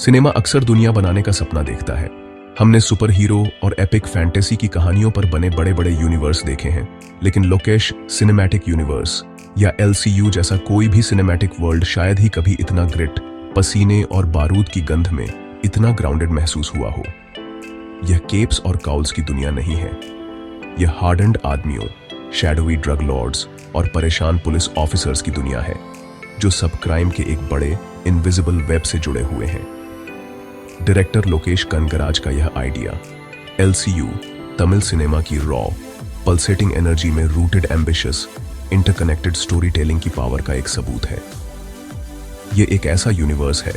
Cinema अक्सर दुनिया बनाने का सपना देखता है। हमने सुपर हीरो और एपिक फैंटेसी की कहानियों पर बने बड़े बड़े यूनिवर्स देखे हैं, लेकिन लोकेश सिनेमैटिक यूनिवर्स या एलसीयू जैसा कोई भी सिनेमैटिक वर्ल्ड शायद ही कभी इतना ग्रिट, पसीने और बारूद की गंध में इतना ग्राउंडेड महसूस हुआ हो। यह केप्स और काउल्स की दुनिया नहीं है। यह हार्डन्ड आदमियों, शैडोवी ड्रग लॉर्ड्स और परेशान पुलिस ऑफिसर्स की दुनिया है, जो सब क्राइम के एक बड़े इनविजिबल वेब से जुड़े हुए हैं। डायरेक्टर लोकेश कनगराज का यह आइडिया एलसीयू तमिल सिनेमा की रॉ, पल्सेटिंग एनर्जी में rooted ambitious, interconnected story telling की पावर का एक सबूत है। यह एक ऐसा यूनिवर्स है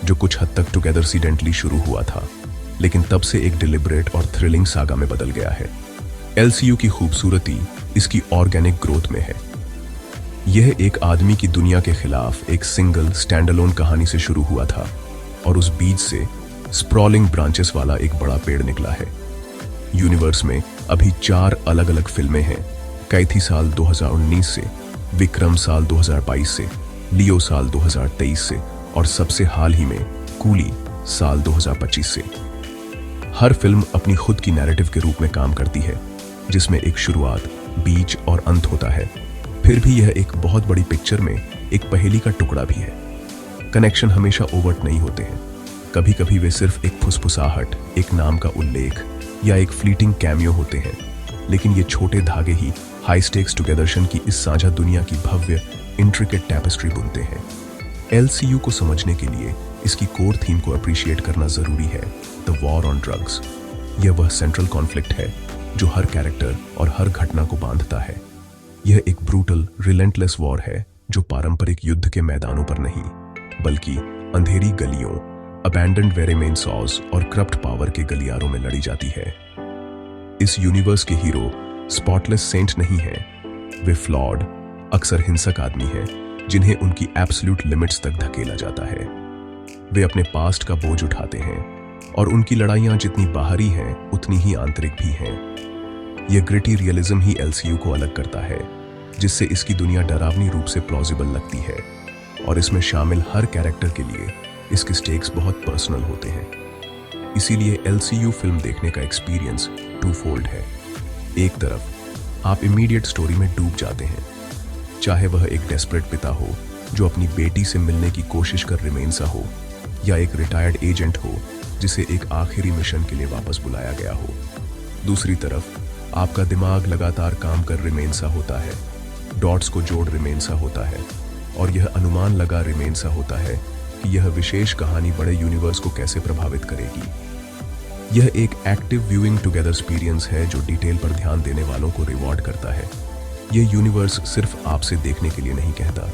जो कुछ हद तक टुगेदर सीडेंटली शुरू हुआ था, लेकिन तब से एक डिलिबरेट और थ्रिलिंग सागा में बदल गया है। एलसीयू की खूबसूरती इसकी ऑर्गेनिक ग्रोथ में है। यह एक आदमी की दुनिया के खिलाफ एक सिंगल स्टैंडअलोन कहानी से शुरू हुआ था, और उस बीज से स्प्रॉलिंग ब्रांचेस वाला एक बड़ा पेड़ निकला है। यूनिवर्स में अभी 4 अलग अलग फिल्में हैं। कैथी साल 2019 से, विक्रम साल 2022 से, लियो साल 2023 से और सबसे हाल ही में कूली साल 2025 से। हर फिल्म अपनी खुद की नैरेटिव के रूप में काम करती है, जिसमें एक शुरुआत, बीच और अंत होता है। फिर भी यह एक बहुत बड़ी पिक्चर में एक पहेली का टुकड़ा भी है। कनेक्शन हमेशा ओवर्ट नहीं होते हैं। कभी कभी वे सिर्फ एक फुसफुसाहट, एक नाम का उल्लेख या एक फ्लीटिंग कैमियो होते हैं, लेकिन ये छोटे धागे ही हाई स्टेक्स टुगेदर्शन की इस साझा दुनिया की भव्य इंट्रिकेट टैपेस्ट्री बुनते हैं। एलसीयू को समझने के लिए इसकी कोर थीम को अप्रिशिएट करना जरूरी है, द वॉर ऑन ड्रग्स। यह वह सेंट्रल कॉन्फ्लिक्ट है जो हर कैरेक्टर और हर घटना को बांधता है। यह एक ब्रूटल, रिलेंटलेस वॉर है जो पारंपरिक युद्ध के मैदानों पर नहीं, बल्कि अंधेरी गलियों, अबैंडन्ड वेरेमेन सॉज और करप्ट पावर के गलियारों में लड़ी जाती है। इस यूनिवर्स के हीरो स्पॉटलेस सेंट नहीं हैं। वे फ्लॉड, अक्सर हिंसक आदमी हैं जिन्हें उनकी एब्सोल्यूट लिमिट्स तक धकेला जाता है। वे अपने पास्ट का बोझ उठाते हैं और उनकी लड़ाइयां जितनी बाहरी हैं उतनी ही आंतरिक भी हैं। यह ग्रिटी रियलिज्म ही एलसीयू को अलग करता है, जिससे इसकी दुनिया डरावनी रूप से प्लॉजिबल लगती है, और इसमें शामिल हर कैरेक्टर के लिए इसके स्टेक्स बहुत पर्सनल होते हैं। इसीलिए एलसीयू फिल्म देखने का एक्सपीरियंस टू फोल्ड है। एक तरफ आप इमीडिएट स्टोरी में डूब जाते हैं, चाहे वह एक डेस्परेट पिता हो जो अपनी बेटी से मिलने की कोशिश कर रिमेंसा हो, या एक रिटायर्ड एजेंट हो जिसे एक आखिरी मिशन के लिए वापस बुलाया गया हो। दूसरी तरफ आपका दिमाग लगातार काम कर रिमेंसा होता है, डॉट्स को जोड़ रिमेंसा होता है, और यह अनुमान लगा रिमेंसा होता है कि यह विशेष कहानी बड़े यूनिवर्स को कैसे प्रभावित करेगी। यह एक एक्टिव व्यूइंग टुगेदर एक्सपीरियंस है जो डिटेल पर ध्यान देने वालों को रिवॉर्ड करता है। यह यूनिवर्स सिर्फ आपसे देखने के लिए नहीं कहता,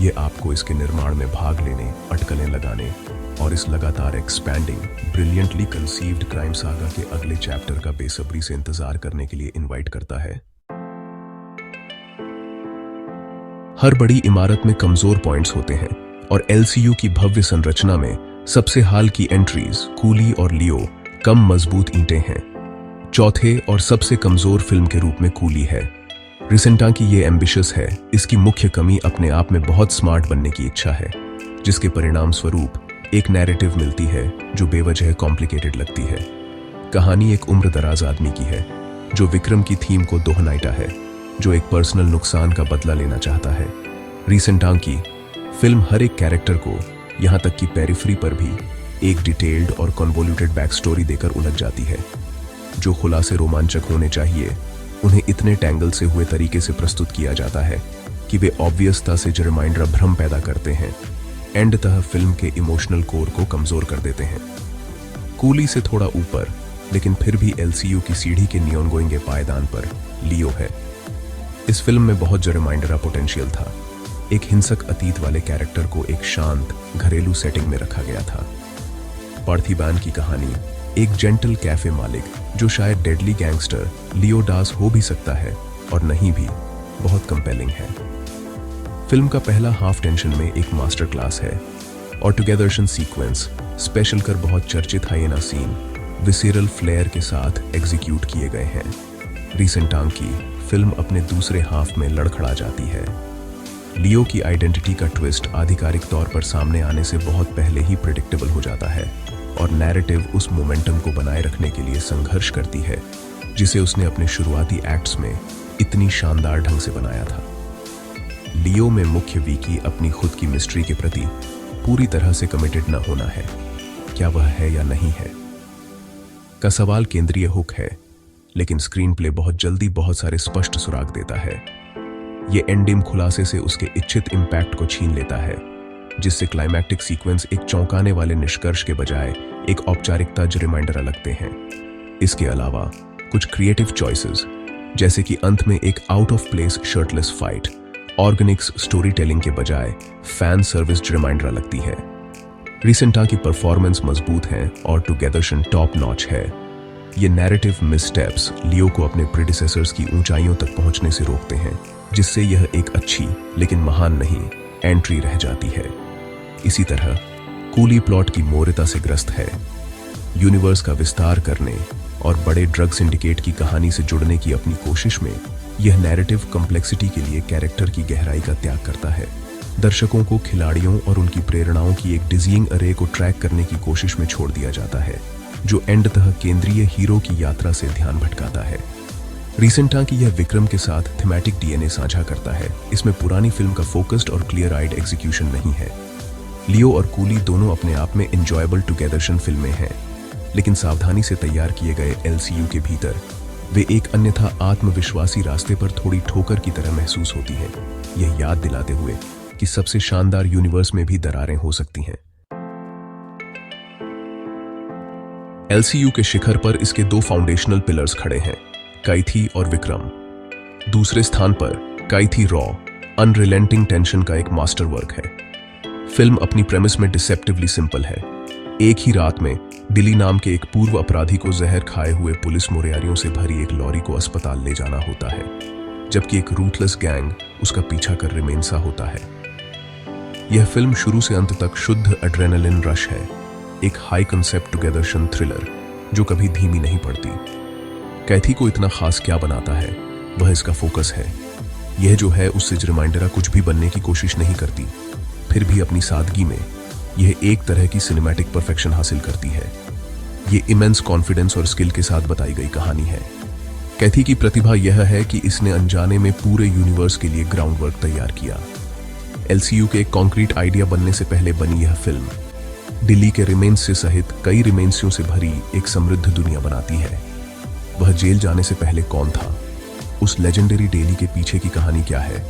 यह आपको इसके निर्माण में भाग लेने, अटकलें लगाने और इस लगातार expanding, brilliantly conceived crime saga के अगले चैप्टर का बेसब्री से इंतजार करने के लिए इनवाइट करता है। हर बड़ी इमारत में कमजोर पॉइंट्स होते हैं, और एलसीयू की भव्य संरचना में सबसे हाल की एंट्रीज कूली और लियो कम मजबूत ईंटें हैं। चौथे और सबसे कमजोर फिल्म के रूप में कूली है। रिसेंटा की ये एम्बिशियस है। इसकी मुख्य कमी अपने आप में बहुत स्मार्ट बनने की इच्छा है, जिसके परिणाम स्वरूप एक नैरेटिव मिलती है जो बेवजह कॉम्प्लिकेटेड लगती है। कहानी एक उम्र दराज आदमी की है जो विक्रम की थीम को दोहनाता है, जो एक पर्सनल नुकसान का बदला लेना चाहता है। रिसेंटा की फिल्म हर एक कैरेक्टर को, यहां तक कि पेरिफरी पर भी, एक डिटेल्ड और कन्वोल्यूटेड बैक स्टोरी देकर उलझ जाती है। जो खुलासे रोमांचक होने चाहिए उन्हें इतने टैंगल से हुए तरीके से प्रस्तुत किया जाता है कि वे ऑब्वियसता से रिमाइंडर भ्रम पैदा करते हैं, एंडतः फिल्म के इमोशनल कोर को कमजोर कर देते हैं। कूली से थोड़ा ऊपर, लेकिन फिर भी एलसीयू की सीढ़ी के नियॉन गोइंग पायदान पर लियो है। इस फिल्म में बहुत रिमाइंडर पोटेंशियल था। एक हिंसक अतीत वाले कैरेक्टर को एक शांत घरेलू सेटिंग में रखा गया था। पार्थिबान की कहानी एक जेंटल कैफे मालिक जो शायद डेडली गैंगस्टर लियो डास हो भी सकता है और नहीं भी, बहुत कंपेलिंग है। फिल्म का पहला हाफ टेंशन में एक मास्टर क्लास है, और टुगेदर्शन सीक्वेंस, स्पेशल कर बहुत चर्चित हाइएना सीन, विसेरल फ्लेयर के साथ एग्जीक्यूट किए गए हैं। रिसेंटा की फिल्म अपने दूसरे हाफ में लड़खड़ा जाती है। लियो की आइडेंटिटी का ट्विस्ट आधिकारिक तौर पर सामने आने से बहुत पहले ही प्रिडिक्टेबल हो जाता है और नैरेटिव उस मोमेंटम को बनाए रखने के लिए संघर्ष करती है जिसे उसने अपने शुरुआती एक्ट्स में इतनी शानदार ढंग से बनाया था। लियो में मुख्य वीकी अपनी खुद की मिस्ट्री के प्रति पूरी तरह से कमिटेड न होना है, क्या वह है या नहीं है का सवाल केंद्रीय हुक है, लेकिन स्क्रीन प्ले बहुत जल्दी बहुत सारे स्पष्ट सुराग देता है। ये एंडिम खुलासे से उसके इच्छित इम्पैक्ट को छीन लेता है, जिससे क्लाइमैक्टिक सीक्वेंस एक चौंकाने वाले निष्कर्ष के बजाय एक औपचारिकता रिमाइंडर लगते हैं। इसके अलावा कुछ क्रिएटिव चॉइसेस, जैसे कि अंत में एक out of place shirtless fight, Organics story telling के बजाय फैन सर्विस रिमाइंडर लगती है। रिसेंटा की परफॉर्मेंस मजबूत है और टुगेदर्शन टॉप नॉच है। ये नैरेटिव मिसस्टेप्स लियो को अपने प्रीडिसेसर्स की ऊंचाइयों तक पहुंचने से रोकते हैं, जिससे यह एक अच्छी लेकिन महान नहीं एंट्री रह जाती है। इसी तरह कूली प्लॉट की मोहरता से ग्रस्त है। यूनिवर्स का विस्तार करने और बड़े ड्रग सिंडिकेट की कहानी से जुड़ने की अपनी कोशिश में यह नैरेटिव कॉम्प्लेक्सिटी के लिए कैरेक्टर की गहराई का त्याग करता है। दर्शकों को खिलाड़ियों और उनकी प्रेरणाओं की एक डिजीइंग अरे को ट्रैक करने की कोशिश में छोड़ दिया जाता है, जो एंडतः केंद्रीय हीरो की यात्रा से ध्यान भटकाता है। रिसेंटा की यह विक्रम के साथ थीमैटिक डीएनए साझा करता है। इसमें पुरानी फिल्म का फोकस्ड और क्लियर आइड एग्जीक्यूशन नहीं है। लियो और कूली दोनों अपने आप में एंजॉयबल टुगेदर्शन फिल्में हैं, लेकिन सावधानी से तैयार किए गए एलसीयू के भीतर वे एक अन्यथा आत्मविश्वासी रास्ते पर थोड़ी ठोकर की तरह महसूस होती हैं, यह याद दिलाते हुए कि सबसे शानदार यूनिवर्स में भी दरारें हो सकती हैं। एलसीयू के शिखर पर इसके दो फाउंडेशनल पिलर्स खड़े हैं, काइथी और विक्रम। दूसरे स्थान पर काइथी रॉ अनरिलेंटिंग टेंशन का एक मास्टरवर्क है। फिल्म अपनी प्रेमिस में डिसेप्टिवली सिंपल है। एक ही रात में डिली नाम के एक पूर्व अपराधी को जहर खाए हुए पुलिस मुरारियों से भरी एक लॉरी को अस्पताल ले जाना होता है, जबकि एक रूथलेस गैंग उसका पीछा कर रिमेंसा होता है। यह फिल्म शुरू से अंत तक शुद्ध एड्रेनलिन रश है, एक हाई कंसेप्ट टुगेदर्शन थ्रिलर जो कभी धीमी नहीं पड़ती। कैथी को इतना खास क्या बनाता है, वह इसका फोकस है। यह जो है उससे रिमाइंडरा कुछ भी बनने की कोशिश नहीं करती, फिर भी अपनी सादगी में यह एक तरह की सिनेमैटिक परफेक्शन हासिल करती है। ये इमेंस कॉन्फिडेंस और स्किल के साथ बताई गई कहानी है। कैथी की प्रतिभा यह है कि इसने अनजाने में पूरे यूनिवर्स के लिए ग्राउंड वर्क तैयार किया। एलसीयू के एक कॉन्क्रीट आइडिया बनने से पहले बनी यह फिल्म दिल्ली के रिमेन्स से सहित कई रिमेन्सियों से भरी एक समृद्ध दुनिया बनाती है। वह जेल जाने से पहले कौन था, उस लेजेंडरी डेली के पीछे की कहानी क्या है,